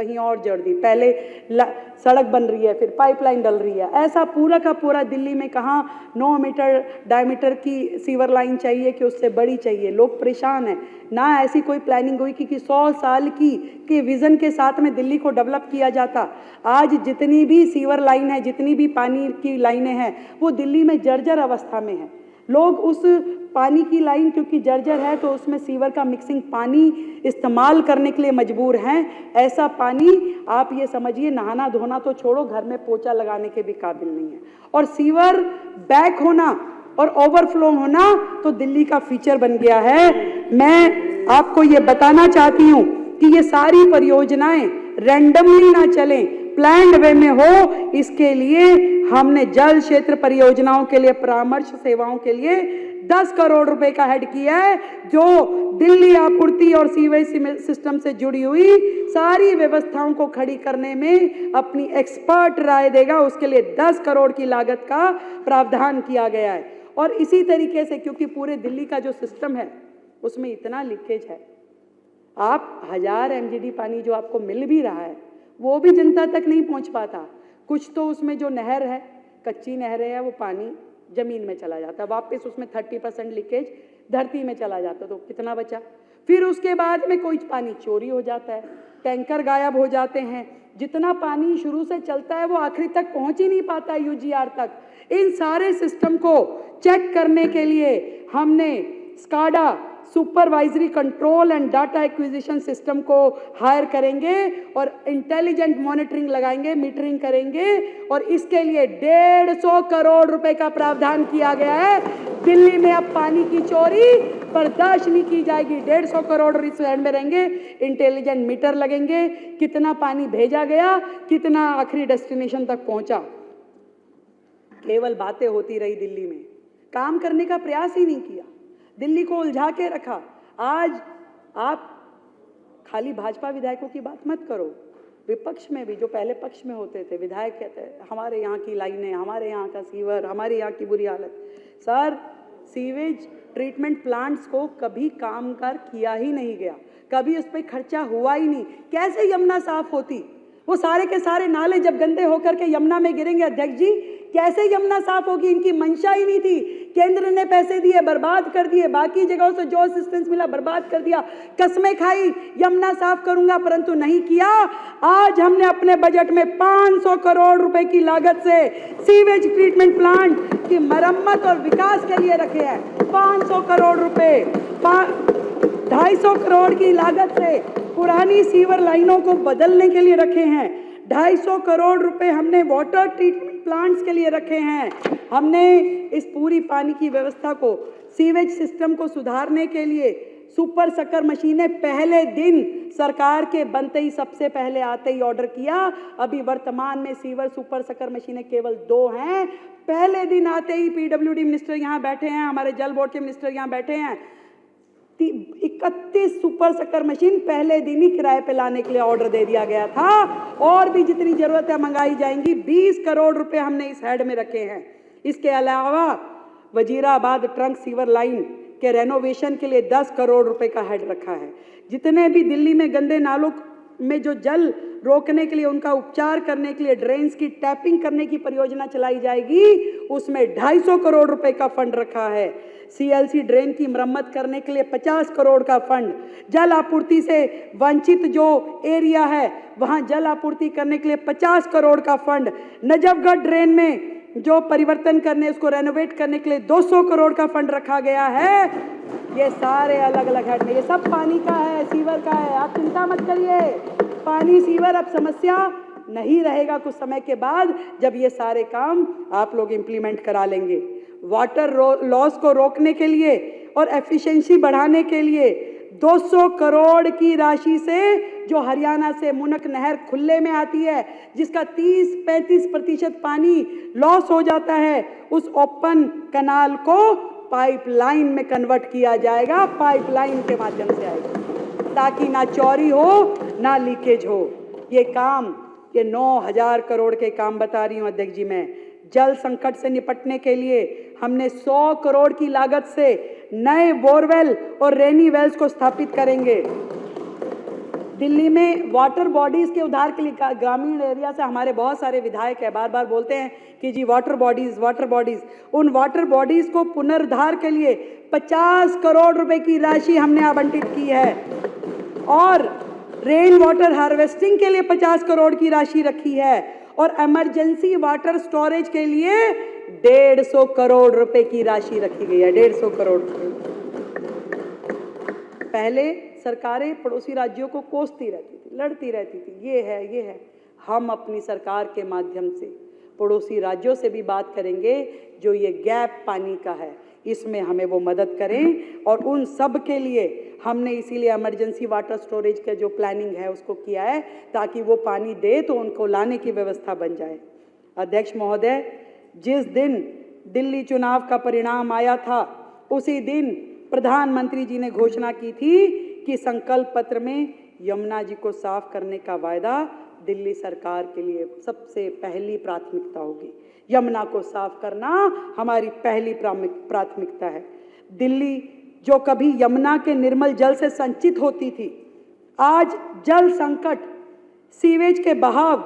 कहीं और जोड़ दी, पहले सड़क बन रही है, फिर पाइपलाइन डल रही है। ऐसा पूरा का पूरा दिल्ली में कहाँ 9 मीटर डायमीटर की सीवर लाइन चाहिए कि उससे बड़ी चाहिए। लोग परेशान हैं, ना ऐसी कोई प्लानिंग हुई कि 100 साल की विजन के साथ में दिल्ली को डेवलप किया जाता। आज जितनी भी सीवर लाइन है, जितनी भी पानी की लाइनें हैं, वो दिल्ली में जर्जर अवस्था में है। लोग उस पानी की लाइन क्योंकि जर्जर है तो उसमें सीवर का मिक्सिंग पानी इस्तेमाल करने के लिए मजबूर हैं। ऐसा पानी आप ये समझिए नहाना धोना तो छोड़ो, घर में पोछा लगाने के भी काबिल नहीं है। और सीवर बैक होना और ओवरफ्लो होना तो दिल्ली का फीचर बन गया है। मैं आपको ये बताना चाहती हूँ कि ये सारी परियोजनाएं रैंडमली ना चलें, प्लान्ड वे में हो। इसके लिए हमने जल क्षेत्र परियोजनाओं के लिए परामर्श सेवाओं के लिए 10 करोड़ रुपए का हेड किया है, जो दिल्ली आपूर्ति और सीवेज सिस्टम से जुड़ी हुई सारी व्यवस्थाओं को खड़ी करने में अपनी एक्सपर्ट राय देगा। उसके लिए 10 करोड़ की लागत का प्रावधान किया गया है। और इसी तरीके से क्योंकि पूरे दिल्ली का जो सिस्टम है उसमें इतना लीकेज है, आप 1000 MGD पानी जो आपको मिल भी रहा है वो भी जनता तक नहीं पहुंच पाता। कुछ तो उसमें जो नहर है, कच्ची नहरें हैं, वो पानी जमीन में चला जाता है, वापस उसमें 30% लीकेज धरती में चला जाता, तो कितना बचा। फिर उसके बाद में कोई पानी चोरी हो जाता है, टैंकर गायब हो जाते हैं, जितना पानी शुरू से चलता है वो आखिरी तक पहुंच ही नहीं पाता UGR तक। इन सारे सिस्टम को चेक करने के लिए हमने SCADA supervisory control and data acquisition system को हायर करेंगे और इंटेलिजेंट मॉनिटरिंग लगाएंगे, मीटरिंग करेंगे। और इसके लिए 150 करोड़ रुपए का प्रावधान किया गया है। दिल्ली में अब पानी की चोरी बर्दाश्त नहीं की जाएगी। 150 करोड़ इस हैंड में रहेंगे, इंटेलिजेंट मीटर लगेंगे, कितना पानी भेजा गया, कितना आखिरी डेस्टिनेशन तक पहुंचा। केवल बातें होती रही, दिल्ली में काम करने का प्रयास ही नहीं किया, दिल्ली को उलझा के रखा। आज आप खाली भाजपा विधायकों की बात मत करो, विपक्ष में भी जो पहले पक्ष में होते थे विधायक कहते हैं हमारे यहाँ की लाइनें, हमारे यहाँ का सीवर, हमारे यहाँ की बुरी हालत। सर, सीवेज ट्रीटमेंट प्लांट्स को कभी काम कर किया ही नहीं गया, कभी उस पर खर्चा हुआ ही नहीं। कैसे यमुना साफ होती? वो सारे के सारे नाले जब गंदे होकर के यमुना में गिरेंगे, अध्यक्ष जी कैसे यमुना साफ होगी? इनकी मंशा ही नहीं थी। केंद्र ने पैसे दिए, बर्बाद कर दिए, बाकी जगहों से जो असिस्टेंस मिला बर्बाद कर दिया, कस्में खाई यमुना साफ करूंगा, परंतु नहीं किया। आज हमने अपने बजट में 500 करोड़ रुपए की लागत से सीवेज ट्रीटमेंट प्लांट की मरम्मत और विकास के लिए रखे हैं। 500 करोड़ रुपए, 250 करोड़ की लागत से पुरानी सीवर लाइनों को बदलने के लिए रखे हैं। 250 करोड़ रुपए हमने वाटर ट्रीटमेंट प्लांट्स के लिए रखे हैं। हमने इस पूरी पानी की व्यवस्था को, सीवेज सिस्टम को सुधारने के लिए सुपर सकर मशीनें पहले दिन सरकार के बनते ही सबसे पहले आते ही ऑर्डर किया। अभी वर्तमान में सीवर सुपर सकर मशीनें केवल 2 हैं। पहले दिन आते ही PWD मिनिस्टर यहाँ बैठे हैं, हमारे जल बोर्ड के मिनिस्टर यहाँ बैठे हैं, 31 सुपर सकर मशीन पहले दिन ही किराए पे लाने के लिए ऑर्डर दे दिया गया था। और भी जितनी जरूरत है मंगाई जाएंगी। 20 करोड़ रुपए हमने इस हेड में रखे हैं। इसके अलावा वजीराबाद ट्रंक सीवर लाइन के रेनोवेशन के लिए 10 करोड़ रुपए का हेड रखा है। जितने भी दिल्ली में गंदे नालों में जो जल रोकने के लिए, उनका उपचार करने के लिए ड्रेन्स की टैपिंग करने की परियोजना चलाई जाएगी, उसमें 250 करोड़ रुपए का फंड रखा है। CLC ड्रेन की मरम्मत करने के लिए 50 करोड़ का फंड, जल आपूर्ति से वंचित जो एरिया है वहां जल आपूर्ति करने के लिए 50 करोड़ का फंड, नजफगढ़ ड्रेन में जो परिवर्तन करने, उसको रेनोवेट करने के लिए 200 करोड़ का फंड रखा गया है। ये सारे अलग अलग हेड में, ये सब पानी का है, सीवर का है, आप चिंता मत करिए। पानी सीवर अब समस्या नहीं रहेगा कुछ समय के बाद, जब ये सारे काम आप लोग इम्प्लीमेंट करा लेंगे। वाटर लॉस को रोकने के लिए और एफिशिएंसी बढ़ाने के लिए 200 करोड़ की राशि से जो हरियाणा से मुनक नहर खुले में आती है, जिसका 30-35% पानी लॉस हो जाता है, उस ओपन कनाल को पाइपलाइन में कन्वर्ट किया जाएगा। पाइपलाइन के माध्यम से आएगा ताकि ना चोरी हो ना लीकेज हो। ये काम, ये 9000 करोड़ के काम बता रही हूँ अध्यक्ष जी मैं। जल संकट से निपटने के लिए हमने 100 करोड़ की लागत से नए बोरवेल और रेनी वेल्स को स्थापित करेंगे। दिल्ली में वाटर बॉडीज के उद्धार के लिए ग्रामीण एरिया से हमारे बहुत सारे विधायक है, बार बार बोलते हैं कि जी वाटर बॉडीज, उन वाटर बॉडीज को पुनरुद्धार के लिए 50 करोड़ रुपए की राशि हमने आवंटित की है और रेन वाटर हार्वेस्टिंग के लिए 50 करोड़ की राशि रखी है और इमरजेंसी वाटर स्टोरेज के लिए 150 करोड़ रुपए की राशि रखी गई है। 150 करोड़ रुपए। पहले सरकारें पड़ोसी राज्यों को कोसती रहती थी, लड़ती रहती थी, ये है। हम अपनी सरकार के माध्यम से पड़ोसी राज्यों से भी बात करेंगे जो ये गैप पानी का है, इसमें हमें वो मदद करें और उन सब के लिए हमने इसीलिए इमरजेंसी वाटर स्टोरेज का जो प्लानिंग है उसको किया है ताकि वो पानी दे तो उनको लाने की व्यवस्था बन जाए। अध्यक्ष महोदय, जिस दिन दिल्ली चुनाव का परिणाम आया था उसी दिन प्रधानमंत्री जी ने घोषणा की थी कि संकल्प पत्र में यमुना जी को साफ करने का वायदा दिल्ली सरकार के लिए सबसे पहली प्राथमिकता होगी। यमुना को साफ करना हमारी पहली प्राथमिकता है। दिल्ली जो कभी यमुना के निर्मल जल से संचित होती थी, आज जल संकट, सीवेज के बहाव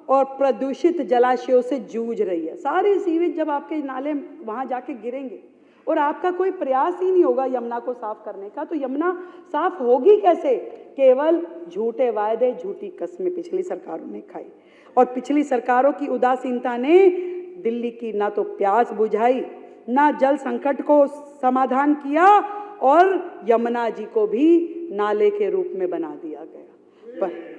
और प्रदूषित जलाशयों से जूझ रही है। सारे सीवेज जब आपके नाले वहां जाके गिरेंगे और आपका कोई प्रयास ही नहीं होगा यमुना को साफ करने का, तो यमुना साफ होगी कैसे? केवल झूठे वायदे, झूठी कस्में पिछली सरकारों ने खाई और पिछली सरकारों की उदासीनता ने दिल्ली की ना तो प्यास बुझाई, ना जल संकट को समाधान किया और यमुना जी को भी नाले के रूप में बना दिया गया। पर